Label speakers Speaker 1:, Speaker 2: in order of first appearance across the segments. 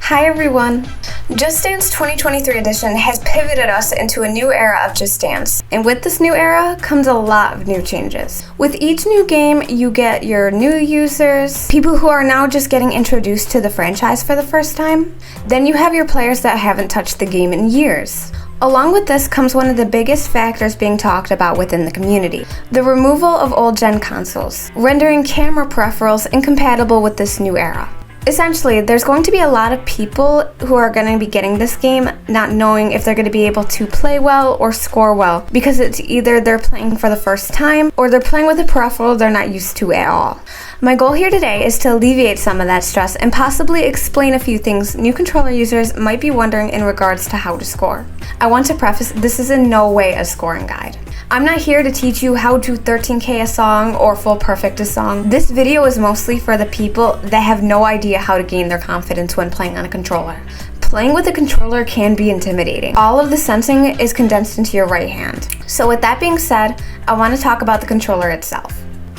Speaker 1: Hi everyone! Just Dance 2023 edition has pivoted us into a new era of Just Dance. And with this new era comes a lot of new changes. With each new game, you get your new users, people who are now just getting introduced to the franchise for the first time. Then you have your players that haven't touched the game in years. Along with this comes one of the biggest factors being talked about within the community, the removal of old-gen consoles, rendering camera peripherals incompatible with this new era. Essentially, there's going to be a lot of people who are going to be getting this game not knowing if they're going to be able to play well or score well, because it's either they're playing for the first time or they're playing with a peripheral they're not used to at all. My goal here today is to alleviate some of that stress and possibly explain a few things new controller users might be wondering in regards to how to score. I want to preface, this is in no way a scoring guide. I'm not here to teach you how to 13K a song or full perfect a song. This video is mostly for the people that have no idea how to gain their confidence when playing on a controller. Playing with a controller can be intimidating. All of the sensing is condensed into your right hand. So with that being said, I want to talk about the controller itself.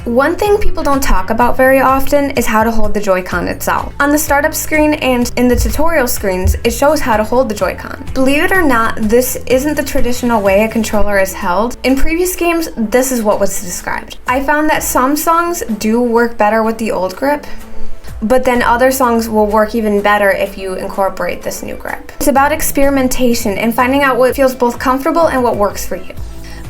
Speaker 1: One thing people don't talk about very often is how to hold the Joy-Con itself. On the startup screen and in the tutorial screens, it shows how to hold the Joy-Con. Believe it or not, this isn't the traditional way a controller is held. In previous games, this is what was described. I found that some songs do work better with the old grip, but then other songs will work even better if you incorporate this new grip. It's about experimentation and finding out what feels both comfortable and what works for you.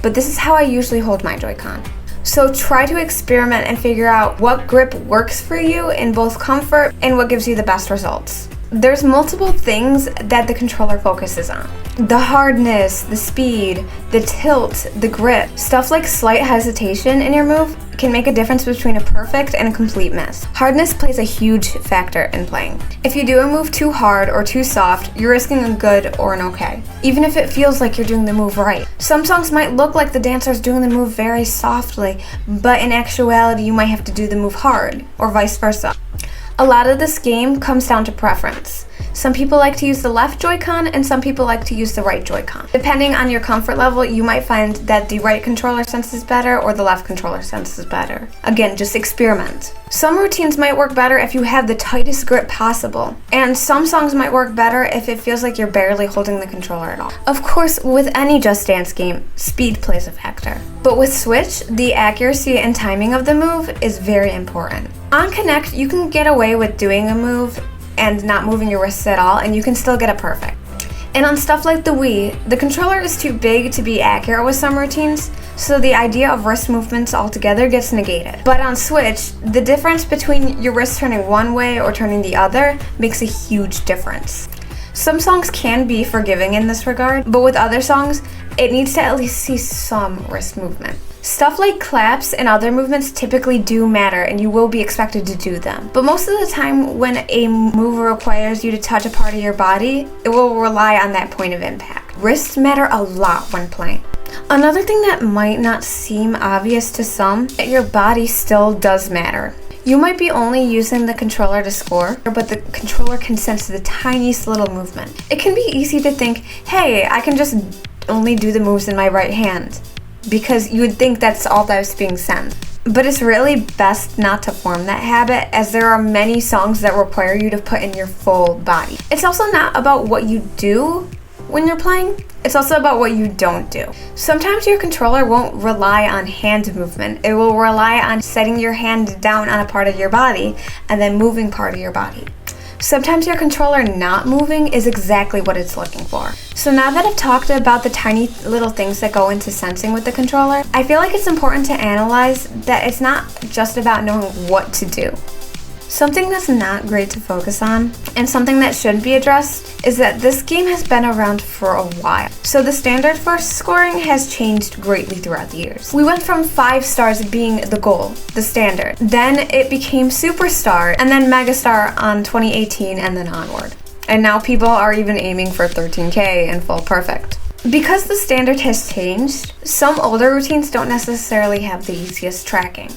Speaker 1: But this is how I usually hold my Joy-Con. So try to experiment and figure out what grip works for you in both comfort and what gives you the best results. There's multiple things that the controller focuses on. The hardness, the speed, the tilt, the grip. Stuff like slight hesitation in your move can make a difference between a perfect and a complete miss. Hardness plays a huge factor in playing. If you do a move too hard or too soft, you're risking a good or an okay, even if it feels like you're doing the move right. Some songs might look like the dancer's doing the move very softly, but in actuality you might have to do the move hard, or vice versa. A lot of this game comes down to preference. Some people like to use the left Joy-Con and some people like to use the right Joy-Con. Depending on your comfort level, you might find that the right controller senses better or the left controller senses better. Again, just experiment. Some routines might work better if you have the tightest grip possible, and some songs might work better if it feels like you're barely holding the controller at all. Of course, with any Just Dance game, speed plays a factor. But with Switch, the accuracy and timing of the move is very important. On Kinect, you can get away with doing a move and not moving your wrists at all, and you can still get it perfect. And on stuff like the Wii, the controller is too big to be accurate with some routines, so the idea of wrist movements altogether gets negated. But on Switch, the difference between your wrist turning one way or turning the other makes a huge difference. Some songs can be forgiving in this regard, but with other songs, it needs to at least see some wrist movement. Stuff like claps and other movements typically do matter and you will be expected to do them. But most of the time when a move requires you to touch a part of your body, it will rely on that point of impact. Wrists matter a lot when playing. Another thing that might not seem obvious to some, that your body still does matter. You might be only using the controller to score, but the controller can sense the tiniest little movement. It can be easy to think, hey, I can just only do the moves in my right hand, because you would think that's all that's being sent. But it's really best not to form that habit, as there are many songs that require you to put in your full body. It's also not about what you do when you're playing, it's also about what you don't do. Sometimes your controller won't rely on hand movement, it will rely on setting your hand down on a part of your body and then moving part of your body. Sometimes your controller not moving is exactly what it's looking for. So now that I've talked about the tiny little things that go into sensing with the controller, I feel like it's important to analyze that it's not just about knowing what to do. Something that's not great to focus on, and something that should be addressed, is that this game has been around for a while. So the standard for scoring has changed greatly throughout the years. We went from 5 stars being the goal, the standard. Then it became Superstar, and then Megastar on 2018 and then onward. And now people are even aiming for 13K and full perfect. Because the standard has changed, some older routines don't necessarily have the easiest tracking.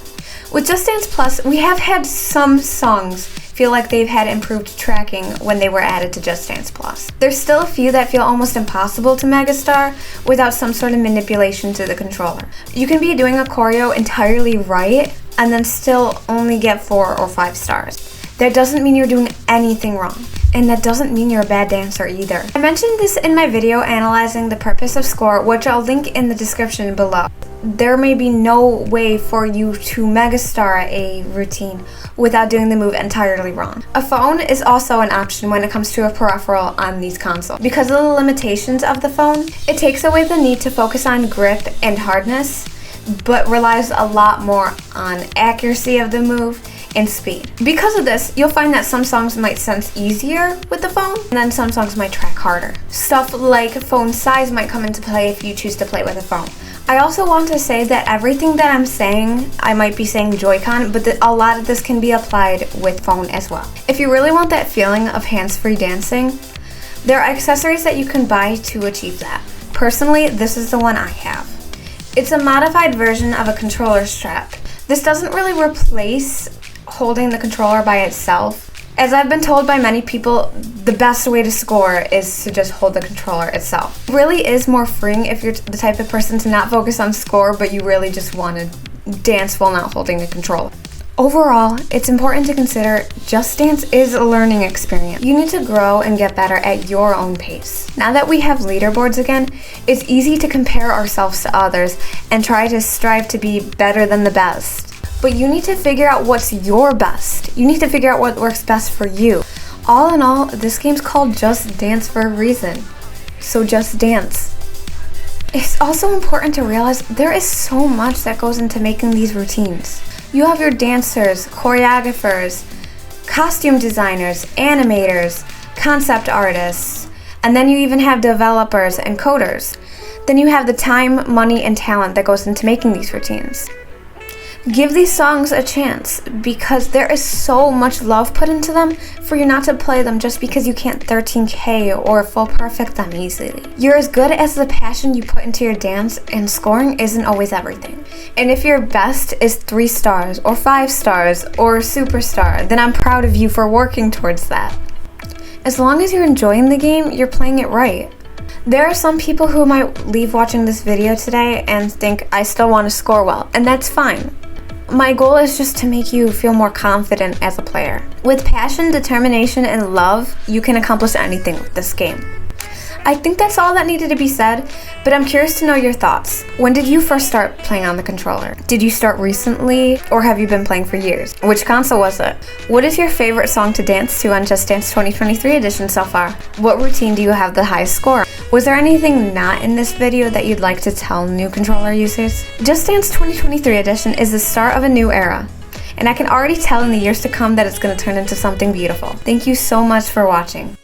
Speaker 1: With Just Dance Plus, we have had some songs feel like they've had improved tracking when they were added to Just Dance Plus. There's still a few that feel almost impossible to megastar without some sort of manipulation to the controller. You can be doing a choreo entirely right and then still only get 4 or 5 stars. That doesn't mean you're doing anything wrong. And that doesn't mean you're a bad dancer either. I mentioned this in my video analyzing the purpose of score, which I'll link in the description below. There may be no way for you to megastar a routine without doing the move entirely wrong. A phone is also an option when it comes to a peripheral on these consoles. Because of the limitations of the phone, it takes away the need to focus on grip and hardness, but relies a lot more on accuracy of the move and speed. Because of this, you'll find that some songs might sense easier with the phone, and then some songs might track harder. Stuff like phone size might come into play if you choose to play with a phone. I also want to say that everything that I'm saying, I might be saying Joy-Con, but a lot of this can be applied with phone as well. If you really want that feeling of hands-free dancing, there are accessories that you can buy to achieve that. Personally, this is the one I have. It's a modified version of a controller strap. This doesn't really replace holding the controller by itself. As I've been told by many people, the best way to score is to just hold the controller itself. It really is more freeing if you're the type of person to not focus on score, but you really just want to dance while not holding the controller. Overall, it's important to consider Just Dance is a learning experience. You need to grow and get better at your own pace. Now that we have leaderboards again, it's easy to compare ourselves to others and try to strive to be better than the best. But you need to figure out what's your best. You need to figure out what works best for you. All in all, this game's called Just Dance for a reason. So just dance. It's also important to realize there is so much that goes into making these routines. You have your dancers, choreographers, costume designers, animators, concept artists, and then you even have developers and coders. Then you have the time, money, and talent that goes into making these routines. Give these songs a chance because there is so much love put into them for you not to play them just because you can't 13K or full perfect them easily. You're as good as the passion you put into your dance, and scoring isn't always everything. And if your best is 3 stars or 5 stars or superstar, then I'm proud of you for working towards that. As long as you're enjoying the game, you're playing it right. There are some people who might leave watching this video today and think I still want to score well, and that's fine. My goal is just to make you feel more confident as a player. With passion, determination, and love, you can accomplish anything with this game. I think that's all that needed to be said, but I'm curious to know your thoughts. When did you first start playing on the controller? Did you start recently, or have you been playing for years? Which console was it? What is your favorite song to dance to on Just Dance 2023 edition so far? What routine do you have the highest score? Was there anything not in this video that you'd like to tell new controller users? Just Dance 2023 edition is the start of a new era, and I can already tell in the years to come that it's going to turn into something beautiful. Thank you so much for watching.